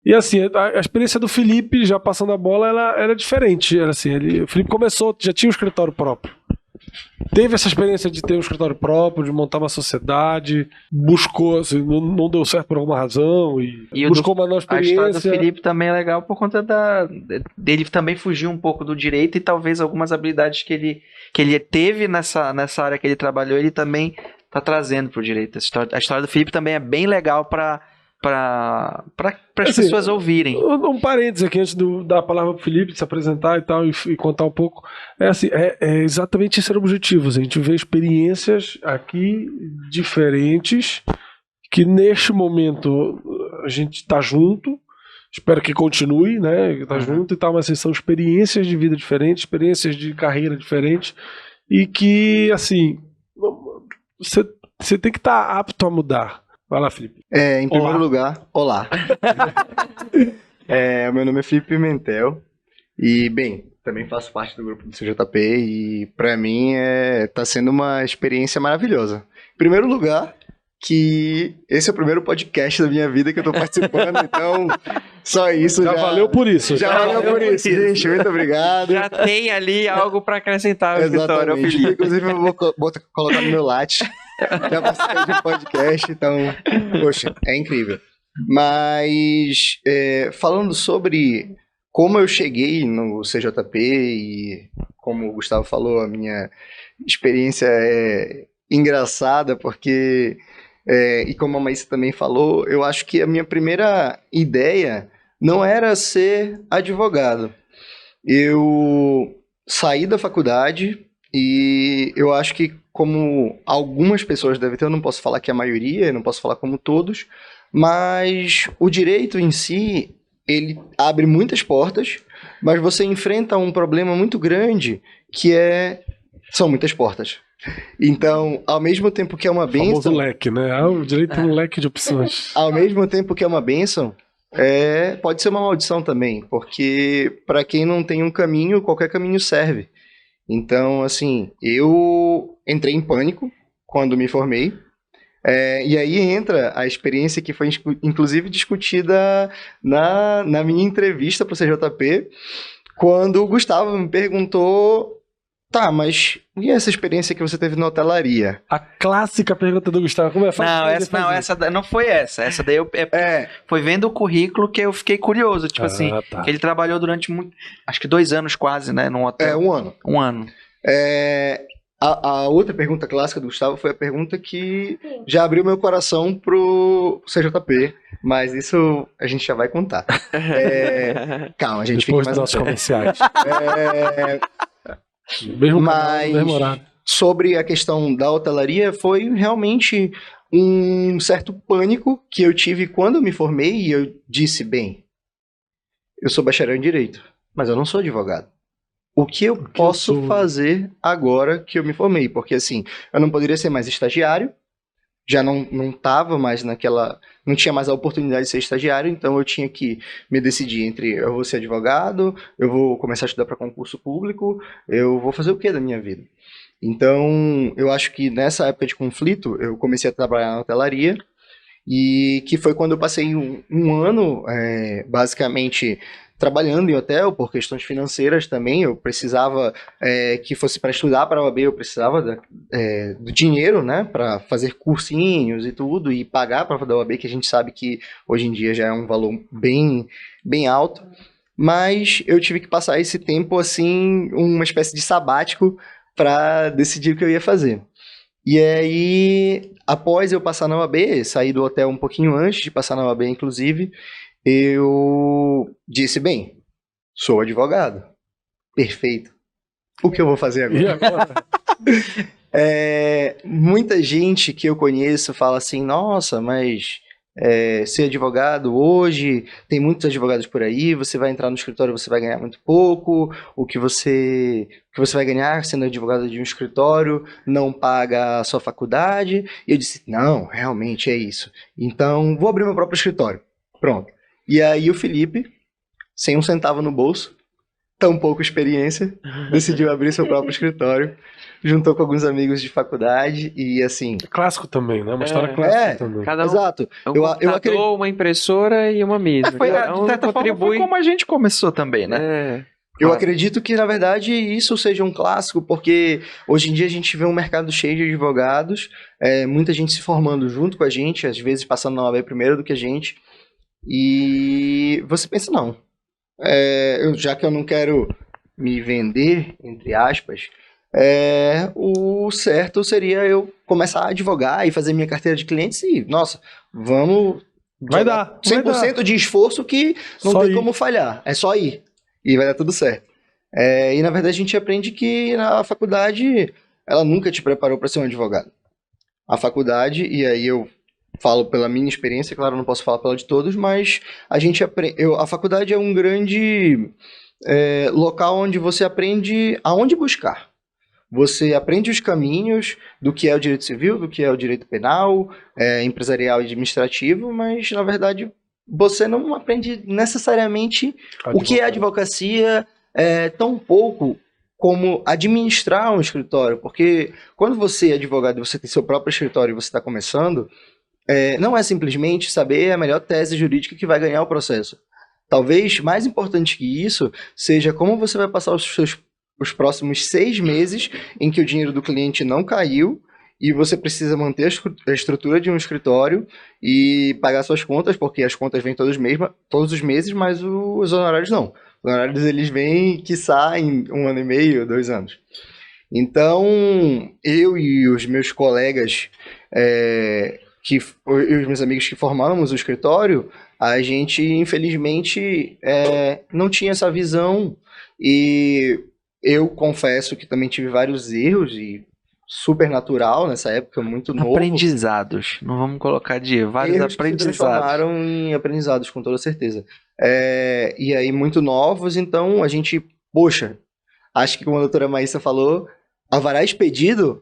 E assim, a experiência do Felipe, já passando a bola, ela era diferente. Era assim, o Felipe começou, já tinha um escritório próprio. Teve essa experiência de ter um escritório próprio, de montar uma sociedade, buscou, assim, não deu certo por alguma razão, e buscou uma nova A história do experiência. Felipe também é legal por conta dele também fugir um pouco do direito e talvez algumas habilidades que ele teve nessa área que ele trabalhou, ele também tá trazendo pro direito. A história do Felipe também é bem legal para as Assim, pessoas ouvirem. Um parênteses aqui antes de dar a palavra pro Felipe se apresentar e tal, e contar um pouco. Assim, é exatamente esse era o objetivo. A gente vê experiências aqui diferentes, que neste momento a gente está junto. Espero que continue, né? Tá junto e tal, mas assim, são experiências de vida diferentes, experiências de carreira diferentes, e que, assim, você tem que estar apto a mudar. Vai lá, Felipe. Em primeiro lugar, olá. Meu nome é Felipe Pimentel e, bem, também faço parte do grupo do CJP e, pra mim, tá sendo uma experiência maravilhosa. Em primeiro lugar, que esse é o primeiro podcast da minha vida que eu tô participando, então só isso já valeu por isso. Já valeu por isso, gente. Muito obrigado. Já tem ali algo para acrescentar ao escritório. Exatamente. Inclusive, eu vou colocar no meu latte. Já participei de um podcast, então, poxa, é incrível. Mas, falando sobre como eu cheguei no CJP e como o Gustavo falou, a minha experiência é engraçada, porque, e como a Maísa também falou, eu acho que a minha primeira ideia não era ser advogado. Eu saí da faculdade e eu acho que, como algumas pessoas devem ter, eu não posso falar que a maioria, eu não posso falar como todos, mas o direito em si, ele abre muitas portas, mas você enfrenta um problema muito grande, que são muitas portas. Então, ao mesmo tempo que é uma bênção... O famoso leque, né? O direito é um leque de opções. Ao mesmo tempo que é uma bênção, pode ser uma maldição também, porque para quem não tem um caminho, qualquer caminho serve. Então, assim, eu entrei em pânico quando me formei, e aí entra a experiência que foi, inclusive, discutida na minha entrevista para o CJP, quando o Gustavo me perguntou, tá, mas e essa experiência que você teve na hotelaria? A clássica pergunta do Gustavo, como é fácil? Não foi essa. Essa daí foi vendo o currículo que eu fiquei curioso. Tipo que ele trabalhou durante acho que 2 anos quase, né, num hotel. 1 ano. 1 ano. A outra pergunta clássica do Gustavo foi a pergunta que já abriu meu coração pro CJP, mas isso a gente já vai contar. Calma, a gente depois fica mais dos nossos comerciais. Mas sobre a questão da hotelaria, foi realmente um certo pânico que eu tive quando eu me formei e eu disse, bem, eu sou bacharel em Direito, mas eu não sou advogado. O que eu posso fazer agora que eu me formei? Porque, assim, eu não poderia ser mais estagiário, já não estava mais não tinha mais a oportunidade de ser estagiário, então eu tinha que me decidir entre eu vou ser advogado, eu vou começar a estudar para concurso público, eu vou fazer o que da minha vida? Então, eu acho que nessa época de conflito, eu comecei a trabalhar na hotelaria, e que foi quando eu passei um ano, basicamente, trabalhando em hotel por questões financeiras também. Eu precisava que fosse para estudar para a OAB, eu precisava do dinheiro, né, para fazer cursinhos e tudo, e pagar para a OAB, que a gente sabe que hoje em dia já é um valor bem, bem alto. Mas eu tive que passar esse tempo, assim, uma espécie de sabático para decidir o que eu ia fazer. E aí, após eu passar na OAB, saí do hotel um pouquinho antes de passar na OAB, inclusive, eu disse, bem, sou advogado. Perfeito. O que eu vou fazer agora? E agora? Muita gente que eu conheço fala assim, nossa, mas ser advogado hoje, tem muitos advogados por aí, você vai entrar no escritório, você vai ganhar muito pouco, o que você vai ganhar sendo advogado de um escritório não paga a sua faculdade. E eu disse, não, realmente é isso. Então, vou abrir meu próprio escritório. Pronto. E aí o Felipe, sem um centavo no bolso, tão pouca experiência, decidiu abrir seu próprio escritório, juntou com alguns amigos de faculdade e assim... Clássico também, né? Uma história clássica também. Cada um, Exato. um Eu computador, acredito... uma impressora e uma mesa. Foi, Cada de certa forma, foi como a gente começou também, né? É. Eu Claro. acredito que, na verdade, isso seja um clássico, porque hoje em dia a gente vê um mercado cheio de advogados, muita gente se formando junto com a gente, às vezes passando na OAB primeiro do que a gente, e você pensa, não, já que eu não quero me vender, entre aspas, o certo seria eu começar a advogar e fazer minha carteira de clientes e, nossa, vamos Vai dar. 100% de esforço que não Só tem ir. como falhar, é só ir. E vai dar tudo certo. E na verdade a gente aprende que a faculdade, ela nunca te preparou para ser um advogado. A faculdade, e aí eu falo pela minha experiência, claro, eu não posso falar pela de todos, mas a faculdade é um grande local onde você aprende aonde buscar. Você aprende os caminhos do que é o direito civil, do que é o direito penal, empresarial e administrativo, mas na verdade você não aprende necessariamente o que é advocacia, tão pouco como administrar um escritório, porque quando você é advogado e você tem seu próprio escritório e você está começando, não é simplesmente saber a melhor tese jurídica que vai ganhar o processo. Talvez mais importante que isso seja como você vai passar os próximos 6 meses em que o dinheiro do cliente não caiu e você precisa manter a estrutura de um escritório e pagar suas contas, porque as contas vêm todos os meses, mas os honorários não. Os honorários eles vêm, quiçá, em 1 ano e meio, 2 anos. Então, eu e os meus colegas, eu e os meus amigos que formamos o escritório, a gente, infelizmente, não tinha essa visão e eu confesso que também tive vários erros e super natural nessa época, muito novo. Aprendizados. Não vamos colocar de vários Erros que se aprendizados. transformaram em aprendizados, com toda certeza. E aí, muito novos, então a gente, poxa, acho que como a doutora Maísa falou, alvará expedido,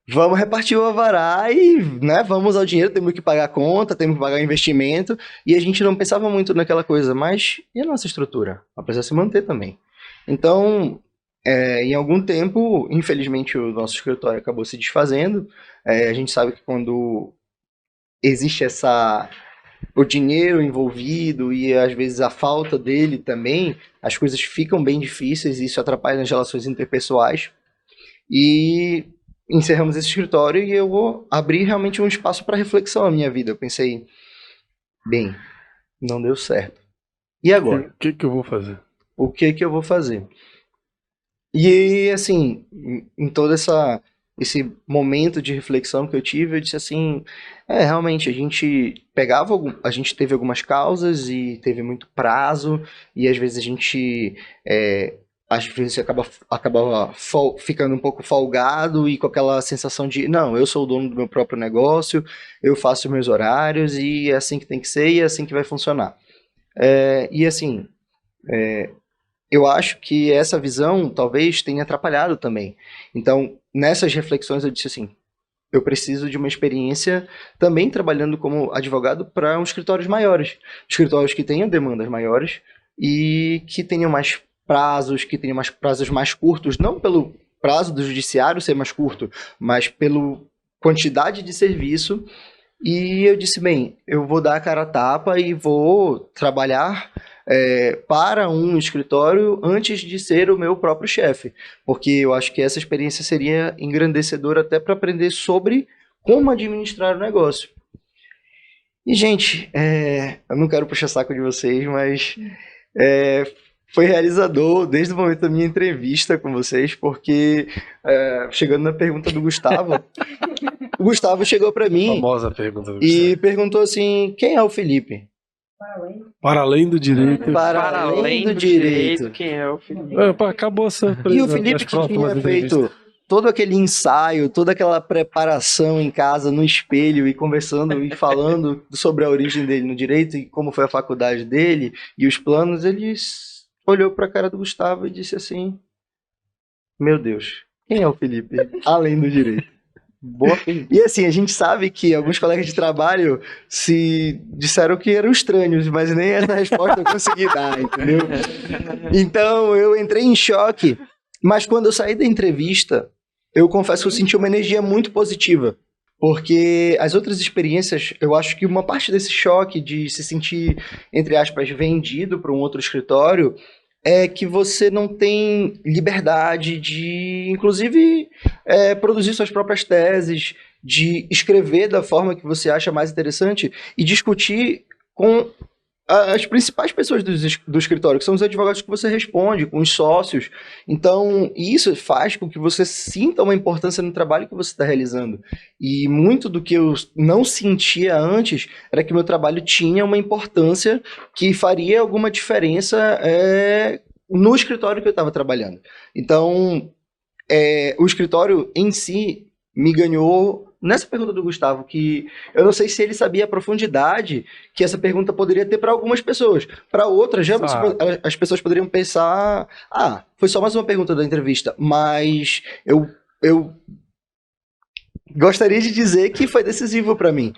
vamos repartir o alvará e, né, vamos usar o dinheiro, temos que pagar a conta, temos que pagar o investimento, e a gente não pensava muito naquela coisa, mas e a nossa estrutura? Ela precisa se manter também. Então, em algum tempo, infelizmente, o nosso escritório acabou se desfazendo. A gente sabe que quando existe o dinheiro envolvido e às vezes a falta dele também, as coisas ficam bem difíceis e isso atrapalha nas relações interpessoais. E encerramos esse escritório e eu vou abrir realmente um espaço para reflexão na minha vida. Eu pensei, bem, não deu certo. E agora? O que eu vou fazer? O que eu vou fazer? E, assim, em todo esse momento de reflexão que eu tive, eu disse assim, realmente, a gente teve algumas causas e teve muito prazo, e às vezes a gente, acabava ficando um pouco folgado e com aquela sensação de, não, eu sou o dono do meu próprio negócio, eu faço meus horários e é assim que tem que ser e é assim que vai funcionar. E assim, eu acho que essa visão talvez tenha atrapalhado também. Então, nessas reflexões eu disse assim, eu preciso de uma experiência também trabalhando como advogado para escritórios maiores. Escritórios que tenham demandas maiores e que tenham mais prazos, que tenham prazos mais curtos, não pelo prazo do judiciário ser mais curto, mas pela quantidade de serviço. E eu disse, bem, eu vou dar a cara a tapa e vou trabalhar para um escritório antes de ser o meu próprio chefe, porque eu acho que essa experiência seria engrandecedora até para aprender sobre como administrar o negócio. E, gente, eu não quero puxar saco de vocês, mas foi realizador desde o momento da minha entrevista com vocês, porque chegando na pergunta do Gustavo, o Gustavo chegou para mim Famosa pergunta do e perguntou assim, quem é o Felipe? Para além do direito. Para além do direito. Quem é o Felipe? Acabou essa E o Felipe que tinha feito todo aquele ensaio, toda aquela preparação em casa, no espelho, e conversando e falando sobre a origem dele no direito e como foi a faculdade dele e os planos, ele olhou para a cara do Gustavo e disse assim, meu Deus, quem é o Felipe além do direito? Boa pergunta. E assim, a gente sabe que alguns colegas de trabalho se disseram que eram estranhos, mas nem essa resposta eu consegui dar, entendeu? Então eu entrei em choque, mas quando eu saí da entrevista, eu confesso que eu senti uma energia muito positiva. Porque as outras experiências, eu acho que uma parte desse choque de se sentir, entre aspas, vendido para um outro escritório é que você não tem liberdade de, inclusive, produzir suas próprias teses, de escrever da forma que você acha mais interessante e discutir com as principais pessoas do escritório, que são os advogados que você responde, com os sócios. Então, isso faz com que você sinta uma importância no trabalho que você está realizando. E muito do que eu não sentia antes era que meu trabalho tinha uma importância que faria alguma diferença no escritório que eu estava trabalhando. Então, o escritório em si me ganhou nessa pergunta do Gustavo, que eu não sei se ele sabia a profundidade que essa pergunta poderia ter para algumas pessoas. Para outras, já as pessoas poderiam pensar, foi só mais uma pergunta da entrevista, mas eu gostaria de dizer que foi decisivo para mim,